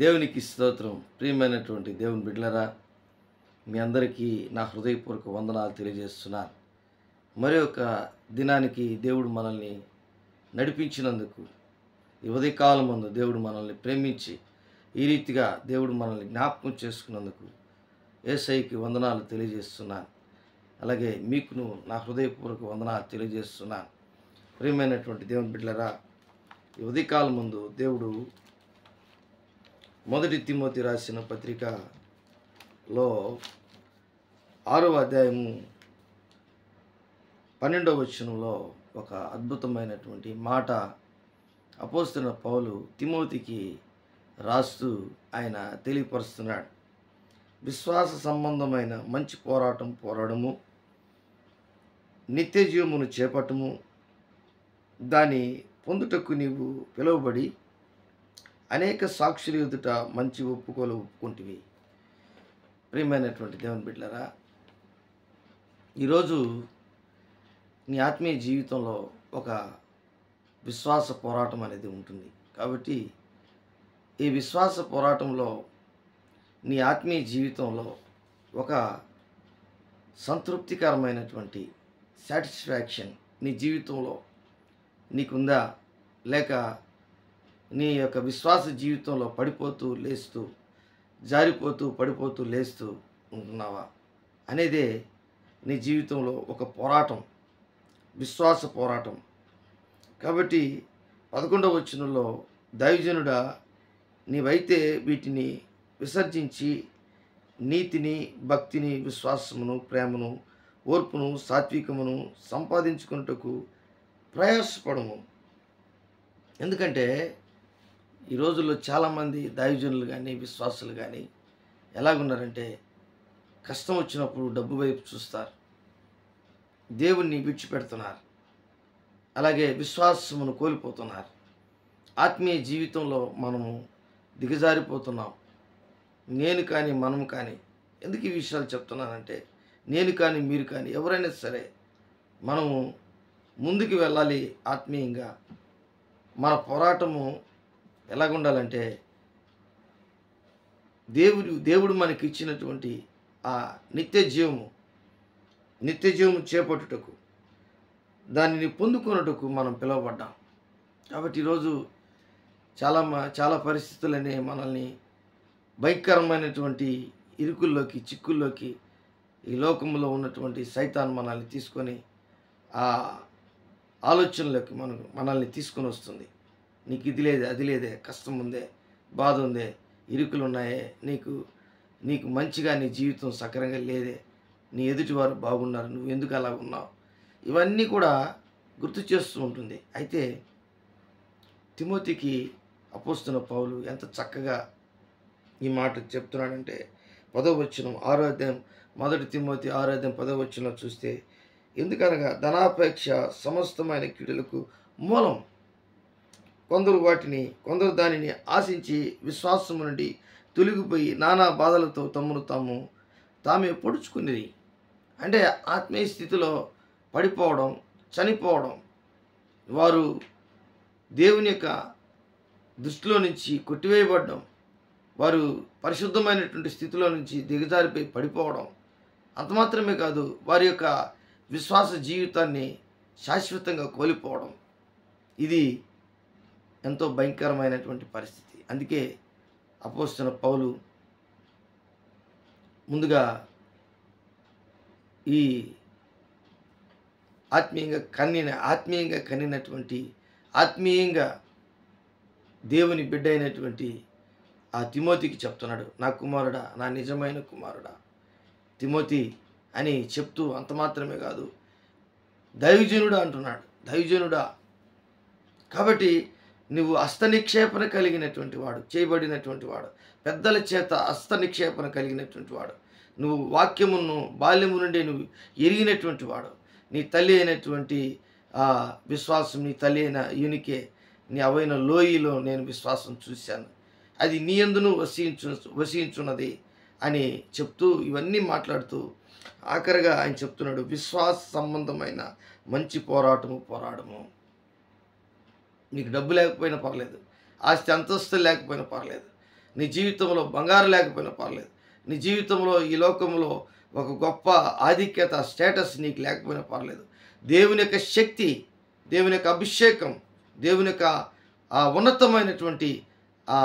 దేవునికి స్తోత్రం. ప్రియమైనటువంటి దేవుని బిడ్డలారా, మీ అందరికీ నా హృదయపూర్వక వందనాలు తెలియజేస్తున్నాను. మరి ఒక దినానికి దేవుడు మనల్ని నడిపించినందుకు, ఈ ఉదయకాలమందు దేవుడు మనల్ని ప్రేమించి ఈ రీతిగా దేవుడు మనల్ని జ్ఞాపకం చేసుకున్నందుకు యేసయ్యకి వందనాలు తెలియజేస్తున్నాను. అలాగే మీకును నా హృదయపూర్వక వందనాలు తెలియజేస్తున్నాను. ప్రియమైనటువంటి దేవుని బిడ్డలారా, ఈ ఉదయకాలమందు దేవుడు మొదటి తిమోతి రాసిన పత్రికలో 6వ అధ్యాయము 12వ వచనంలో ఒక అద్భుతమైనటువంటి మాట అపోస్తలుడైన పౌలు తిమోతికి రాస్తూ ఆయన తెలియపరుస్తున్నాడు. విశ్వాస సంబంధమైన మంచి పోరాడము, నిత్య జీవమును చేపట్టము, దాని పొందుటకు నీవు పిలువబడి అనేక సాక్షుల ఎదుట మంచి ఒప్పుకుంటివి. ప్రియమైనటువంటి దేవుని బిడ్డలారా, ఈరోజు నీ ఆత్మీయ జీవితంలో ఒక విశ్వాస పోరాటం అనేది ఉంటుంది. కాబట్టి ఈ విశ్వాస పోరాటంలో నీ ఆత్మీయ జీవితంలో ఒక సంతృప్తికరమైనటువంటి సాటిస్ఫాక్షన్ నీ జీవితంలో నీకుందా? లేక నీ యొక్క విశ్వాస జీవితంలో పడిపోతూ లేస్తూ, జారిపోతూ పడిపోతూ లేస్తూ ఉంటున్నావా అనేదే నీ జీవితంలో ఒక పోరాటం, విశ్వాస పోరాటం. కాబట్టి 11వ వచనంలో, దైవజనుడా, నీవైతే వీటిని విసర్జించి నీతిని, భక్తిని, విశ్వాసమును, ప్రేమను, ఓర్పును, సాత్వికమును సంపాదించుకున్నటకు ప్రయాసపడము. ఎందుకంటే ఈ రోజుల్లో చాలామంది దైవజనులు కానీ, విశ్వాసులు కానీ ఎలాగున్నారంటే, కష్టం వచ్చినప్పుడు డబ్బు వైపు చూస్తారు, దేవుణ్ణి విడిచిపెడుతున్నారు, అలాగే విశ్వాసమును కోల్పోతున్నారు. ఆత్మీయ జీవితంలో మనము దిగజారిపోతున్నాం. నేను కానీ, మనము కానీ, ఎందుకు ఈ విషయాలు చెప్తున్నానంటే, నేను కానీ, మీరు కానీ, ఎవరైనా సరే మనము ముందుకు వెళ్ళాలి. ఆత్మీయంగా మన పోరాటము ఎలాగుండాలంటే, దేవుడు మనకి ఇచ్చినటువంటి ఆ నిత్య జీవము చేపట్టుటకు, దానిని పొందుకున్నటకు మనం పిలువబడ్డాం. కాబట్టి ఈరోజు చాలా పరిస్థితులనే మనల్ని భయంకరమైనటువంటి ఇరుకుల్లోకి, చిక్కుల్లోకి ఈ లోకంలో ఉన్నటువంటి సైతాన్ మనల్ని తీసుకొని ఆ ఆలోచనలోకి మనల్ని తీసుకొని వస్తుంది. నీకు ఇది లేదే, అది లేదే, కష్టం ఉందే, బాధ ఉందే, ఇరుకులు ఉన్నాయే, నీకు మంచిగా నీ జీవితం సక్రంగా లేదే, నీ ఎదుటివారు బాగున్నారు, నువ్వు ఎందుకు అలా ఉన్నావు, ఇవన్నీ కూడా గుర్తు చేస్తూ ఉంటుంది. అయితే తిమోతికి అపోస్తలుడైన పౌలు ఎంత చక్కగా ఈ మాట చెప్తున్నాడంటే, 10వ వచనం, 6వ అధ్యాయం, మొదటి తిమోతి 6వ అధ్యాయం 10వ వచనంలో చూస్తే, ఎందుకనగా ధనాపేక్ష సమస్తమైన కీడులకు మూలం. కొందరు దానిని ఆశించి విశ్వాసము నుండి తొలగిపోయి నానా బాధలతో తామే పొడుచుకునేది. అంటే ఆత్మీయ స్థితిలో పడిపోవడం, చనిపోవడం, వారు దేవుని యొక్క దృష్టిలో నుంచి కొట్టివేయబడడం, వారు పరిశుద్ధమైనటువంటి స్థితిలో నుంచి దిగజారిపోయి పడిపోవడం, అంత మాత్రమే కాదు, వారి యొక్క విశ్వాస జీవితాన్ని శాశ్వతంగా కోల్పోవడం, ఇది ఎంతో భయంకరమైనటువంటి పరిస్థితి. అందుకే అపోస్తలుడైన పౌలు ముందుగా ఈ ఆత్మీయంగా కనినటువంటి, ఆత్మీయంగా దేవుని బిడ్డ అయినటువంటి ఆ తిమోతికి చెప్తున్నాడు, నా కుమారుడా, నా నిజమైన కుమారుడా తిమోతి అని చెప్తూ, అంత మాత్రమే కాదు, దైవజనుడా అంటున్నాడు. దైవజనుడా, కాబట్టి నువ్వు హస్తనిక్షేపణ కలిగినటువంటి వాడు, చేయబడినటువంటి వాడు, పెద్దల చేత హస్తనిక్షేపణ కలిగినటువంటి వాడు, నువ్వు వాక్యమును బాల్యము నుండి నువ్వు ఎరిగినటువంటి వాడు. నీ తల్లి అయినటువంటి విశ్వాసం, నీ తల్లి అయిన యూనికే, నీ అవైన లోయలో నేను విశ్వాసం చూశాను, అది నీ యందును వసించున్నది అని చెప్తూ, ఇవన్నీ మాట్లాడుతూ ఆఖరిగా ఆయన చెప్తున్నాడు, విశ్వాస సంబంధమైన మంచి పోరాడము. నీకు డబ్బు లేకపోయినా పర్లేదు, ఆస్తి అంతస్తు లేకపోయినా పర్లేదు, నీ జీవితంలో బంగారు లేకపోయినా పర్లేదు, నీ జీవితంలో ఈ లోకంలో ఒక గొప్ప ఆధిక్యత స్టేటస్ నీకు లేకపోయినా పర్లేదు, దేవుని యొక్క శక్తి, దేవుని యొక్క అభిషేకం, దేవుని యొక్క ఆ ఉన్నతమైనటువంటి ఆ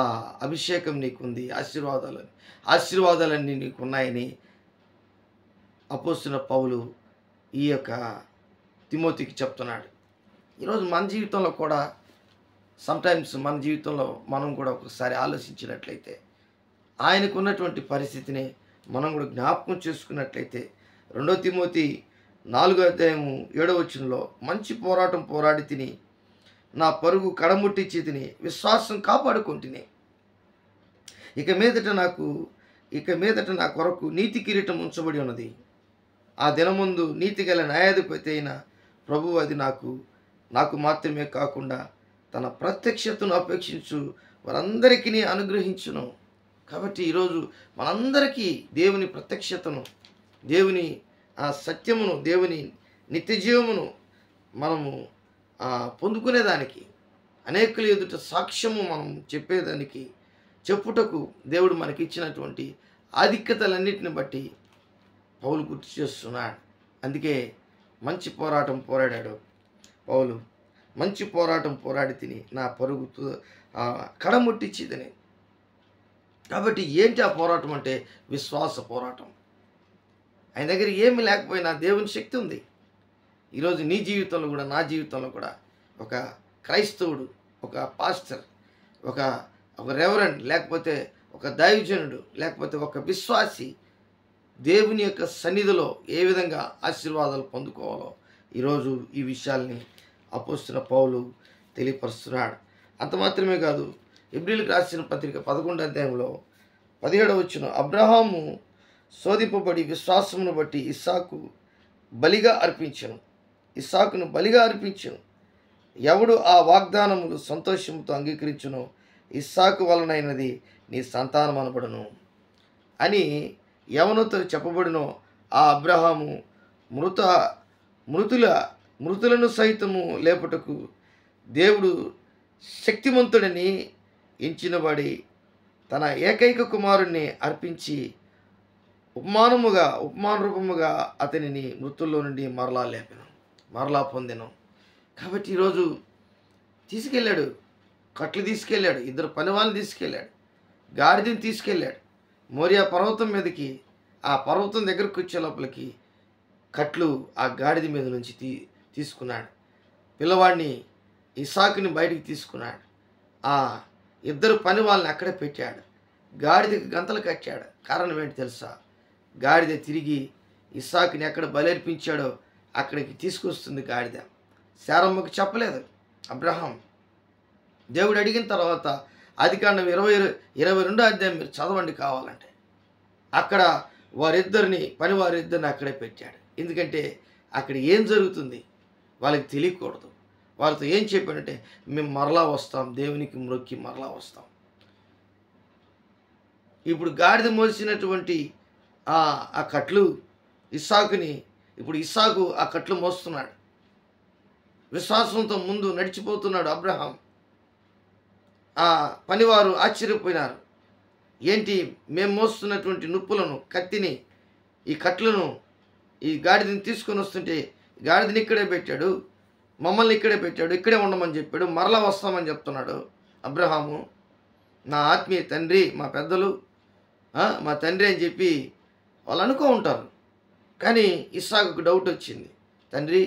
అభిషేకం నీకుంది, ఆశీర్వాదాలన్నీ నీకున్నాయని అపోస్తలుడైన పౌలు ఈ యొక్క తిమోతికి చెప్తున్నాడు. ఈరోజు మన జీవితంలో కూడా సమ్టైమ్స్ మన జీవితంలో మనం కూడా ఒకసారి ఆలోచించినట్లయితే, ఆయనకు ఉన్నటువంటి పరిస్థితిని మనం కూడా జ్ఞాపకం చేసుకున్నట్లయితే, 2 తిమోతి 4:7 మంచి పోరాటం పోరాడి తిని, నా పరుగు కడముట్టించి తిని, విశ్వాసం కాపాడుకుంటుని, ఇక మీదట నా కొరకు నీతి కిరీటం ఉంచబడి ఉన్నది. ఆ దినముందు నీతిగల న్యాయాధిపతి అయిన ప్రభువు అది నాకు మాత్రమే కాకుండా తన ప్రత్యక్షతను అపేక్షించు వారందరికీ అనుగ్రహించును. కాబట్టి ఈరోజు మనందరికీ దేవుని ప్రత్యక్షతను, దేవుని ఆ సత్యమును, దేవుని నిత్యజీవమును మనము పొందుకునేదానికి, అనేకుల ఎదుట సాక్ష్యము మనం చెప్పేదానికి, చెప్పుటకు దేవుడు మనకిచ్చినటువంటి ఆధిక్యతలన్నిటిని బట్టి పౌలు గుర్తు చేస్తున్నాడు. అందుకే మంచి పోరాటం పోరాడాడు పౌలు. మంచి పోరాటం పోరాడి తిని నా పరుగు కడముట్టించిదని. కాబట్టి ఏంటి ఆ పోరాటం అంటే విశ్వాస పోరాటం. ఆయన దగ్గర ఏమి లేకపోయినా దేవుని శక్తి ఉంది. ఈరోజు నీ జీవితంలో కూడా, నా జీవితంలో కూడా ఒక క్రైస్తవుడు, ఒక పాస్టర్, ఒక రెవరెండ్, లేకపోతే ఒక దైవజనుడు, లేకపోతే ఒక విశ్వాసి దేవుని యొక్క సన్నిధిలో ఏ విధంగా ఆశీర్వాదాలు పొందుకోవాలో ఈరోజు ఈ విషయాల్ని అపోస్తలుడైన పౌలు తెలియపరుస్తున్నాడు. అంత మాత్రమే కాదు, హెబ్రీయులకు రాసిన పత్రిక 11:17 అబ్రహాము శోధింపబడి విశ్వాసమును బట్టి ఇస్సాకును బలిగా అర్పించెను. ఎవడు ఆ వాగ్దానములు సంతోషంతో అంగీకరించునో ఇస్సాకు వలనైనది నీ సంతానం అనబడును అని ఎవరితో చెప్పబడినో ఆ అబ్రహాము మృతులను సైతము లేపుటకు దేవుడు శక్తిమంతుడని ఎంచినబడి తన ఏకైక కుమారుణ్ణి అర్పించి ఉపమాన రూపముగా అతనిని మృతుల్లో నుండి మరలా పొందెను. కాబట్టి ఈరోజు తీసుకెళ్ళాడు, కట్లు తీసుకెళ్ళాడు, 2 పనివాళ్ళని తీసుకెళ్ళాడు, గాడిదని తీసుకెళ్ళాడు మోరియా పర్వతం మీదకి. ఆ పర్వతం దగ్గరకు వచ్చే లోపలికి కట్లు ఆ గాడిద మీద నుంచి తీసుకున్నాడు. పిల్లవాడిని ఇస్సాకుని బయటికి తీసుకున్నాడు. ఆ 2 పని వాళ్ళని అక్కడే పెట్టాడు. గాడిదకి గంతలు కట్టాడు. కారణం ఏంటి తెలుసా? గాడిద తిరిగి ఇస్సాకుని ఎక్కడ బలర్పించాడో అక్కడికి తీసుకొస్తుంది గాడిద. శారమ్మకు చెప్పలేదు అబ్రహాం. దేవుడు అడిగిన తర్వాత ఆదికాండం 22 మీరు చదవండి కావాలంటే. అక్కడ పనివారిద్దరిని అక్కడే పెట్టాడు. ఎందుకంటే అక్కడ ఏం జరుగుతుంది వాళ్ళకి తెలియకూడదు. వాళ్ళతో ఏం చెప్పాడంటే, మేము మరలా వస్తాం, దేవునికి మొక్కి మరలా వస్తాం. ఇప్పుడు గాడిద మోసినటువంటి ఆ కట్లు ఇప్పుడు ఇస్సాకు ఆ కట్లు మోస్తున్నాడు. విశ్వాసంతో ముందు నడిచిపోతున్నాడు అబ్రహాం. ఆ పనివారు ఆశ్చర్యపోయినారు. ఏంటి, మేము మోస్తున్నటువంటి నుప్పులను, కత్తిని, ఈ కట్లను, ఈ గాడిదని తీసుకొని వస్తుంటే గాడిదని ఇక్కడే పెట్టాడు, మమ్మల్ని ఇక్కడే పెట్టాడు, ఇక్కడే ఉండమని చెప్పాడు, మరలా వస్తామని చెప్తున్నాడు అబ్రహాము. నా ఆత్మీయ తండ్రి, మా పెద్దలు మా తండ్రి అని చెప్పి వాళ్ళు అనుకో ఉంటారు. కానీ ఇస్సాకుకు డౌట్ వచ్చింది. తండ్రి,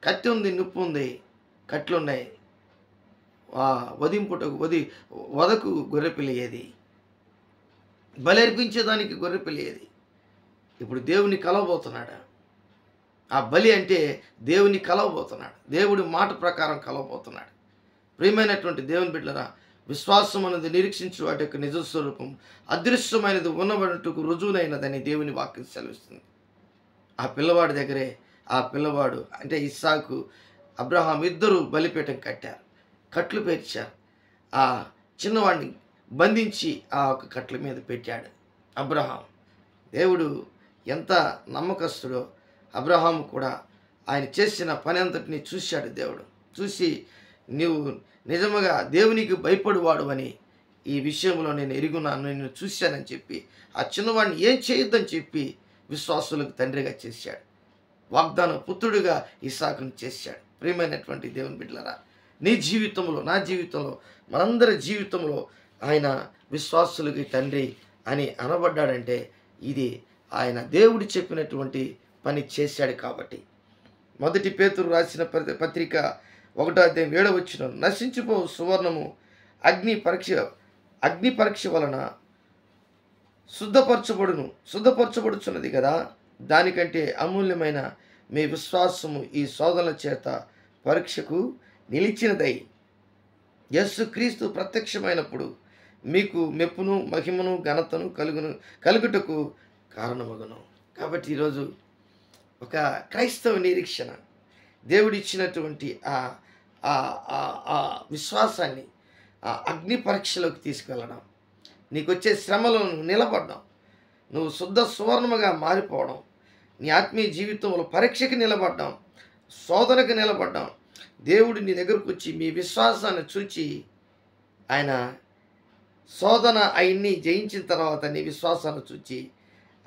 కత్తి ఉంది, నిప్పు ఉంది, కట్లు ఉన్నాయి, వదకు గొర్రెపిల్ల ఏది? బలర్పించేదానికి గొర్రెపిల్ల ఏది? ఇప్పుడు దేవుని కలవబోతున్నాడు. ఆ బలి అంటే దేవుని కలవబోతున్నాడు, దేవుడి మాట ప్రకారం కలవబోతున్నాడు. ప్రియమైనటువంటి దేవుని బిడ్డలారా, విశ్వాసం అనేది నిరీక్షించు వాటి యొక్క నిజస్వరూపం అదృశ్యమైనది ఉన్నబడుటకు రుజువునైనదని దేవుని వాక్యం సెలవిస్తుంది. ఆ పిల్లవాడి దగ్గరే ఆ పిల్లవాడు అంటే ఇస్సాకు, అబ్రహాం ఇద్దరు బలిపీఠం కట్టారు, కట్లు పేర్చారు. ఆ చిన్నవాడిని బంధించి ఆ ఒక కట్ల మీద పెట్టాడు అబ్రహాం. దేవుడు ఎంత నమ్మకస్తుడో, అబ్రహాం కూడా ఆయన చేసిన పని అంతటిని చూశాడు. దేవుడు చూసి, నీవు నిజముగా దేవునికి భయపడువాడు అని ఈ విషయంలో నేను ఎరుగున్నాను, నేను చూశానని చెప్పి ఆ చిన్నవాడిని ఏం చేయొద్దని చెప్పి విశ్వాసులకు తండ్రిగా చేశాడు. వాగ్దాన పుత్రుడిగా ఇస్సాకును చేశాడు. ప్రియమైనటువంటి దేవుని బిడ్డలారా, నీ జీవితంలో, నా జీవితంలో, మనందరి జీవితంలో ఆయన విశ్వాసులకి తండ్రి అని అనబడ్డాడంటే ఇది ఆయన దేవుడు చెప్పినటువంటి పని చేశాడు కాబట్టి. మొదటి పేతురు రాసిన పత్రిక 1:7 నశించిపో సువర్ణము అగ్ని పరీక్ష వలన శుద్ధపరచబడుచున్నది కదా, దానికంటే అమూల్యమైన మీ విశ్వాసము ఈ శోధనల చేత పరీక్షకు నిలిచినదై యేసుక్రీస్తు ప్రత్యక్షమైనప్పుడు మీకు మెప్పును మహిమను ఘనతను కలుగుటకు కారణమగును. కాబట్టి ఈరోజు ఒక క్రైస్తవ నిరీక్షణ, దేవుడిచ్చినటువంటి ఆ విశ్వాసాన్ని ఆ అగ్ని పరీక్షలోకి తీసుకెళ్ళడం, నీకు వచ్చే శ్రమలో నువ్వు నిలబడడం, నువ్వు శుద్ధ సువర్ణముగా మారిపోవడం, నీ ఆత్మీయ జీవితంలో పరీక్షకి నిలబడ్డం, శోధనకు నిలబడ్డం, దేవుడు నీ దగ్గరకు వచ్చి మీ విశ్వాసాన్ని చూచి ఆయన శోధన ఆయన్ని జయించిన తర్వాత నీ విశ్వాసాన్ని చూచి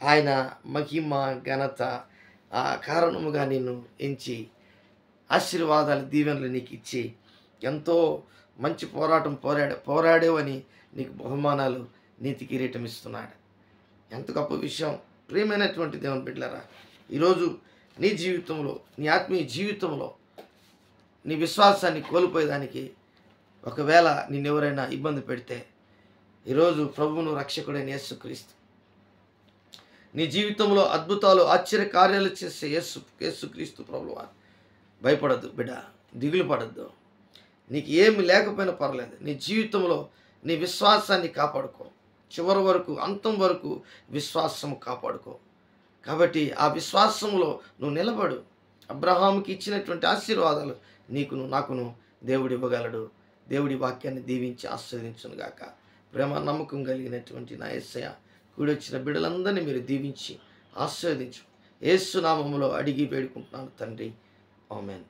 ఆయన మహిమ ఘనత కారణముగా నిన్ను ఎంచి ఆశీర్వాదాలు దీవెనలు నీకు ఇచ్చి ఎంతో మంచి పోరాటం పోరాడేవని నీకు బహుమానాలు నీతి కిరీటం ఇస్తున్నాడు. ఎంత గొప్ప విషయం. ప్రియమైనటువంటి దేవుని బిడ్డలారా, ఈరోజు నీ జీవితంలో, నీ ఆత్మీయ జీవితంలో నీ విశ్వాసాన్ని కోల్పోయేదానికి ఒకవేళ నిన్నెవరైనా ఇబ్బంది పెడితే, ఈరోజు ప్రభువును రక్షకుడైన యేసుక్రీస్తు నీ జీవితంలో అద్భుతాలు ఆశ్చర్య కార్యాలు చేసే యేసుక్రీస్తు ప్రభువారు. భయపడద్దు బిడ్డ, దిగులు పడద్దు. నీకు ఏమి లేకపోయినా పర్లేదు, నీ జీవితంలో నీ విశ్వాసాన్ని కాపాడుకో. చివరి వరకు, అంతం వరకు విశ్వాసం కాపాడుకో. కాబట్టి ఆ విశ్వాసంలో నువ్వు నిలబడు. అబ్రహాముకి ఇచ్చినటువంటి ఆశీర్వాదాలు నీకును నాకును దేవుడు ఇవ్వగలడు. దేవుడి వాక్యాన్ని దీవించి ఆస్వాదించునుగాక. ప్రేమ నమ్మకం కలిగినటువంటి నా యేసయ్య, కూడొచ్చిన బిడ్డలందరినీ మీరు దీవించి ఆశీర్వదించు. యేసు నామములో అడిగి వేడుకుంటున్నాను తండ్రి. ఆమేన్.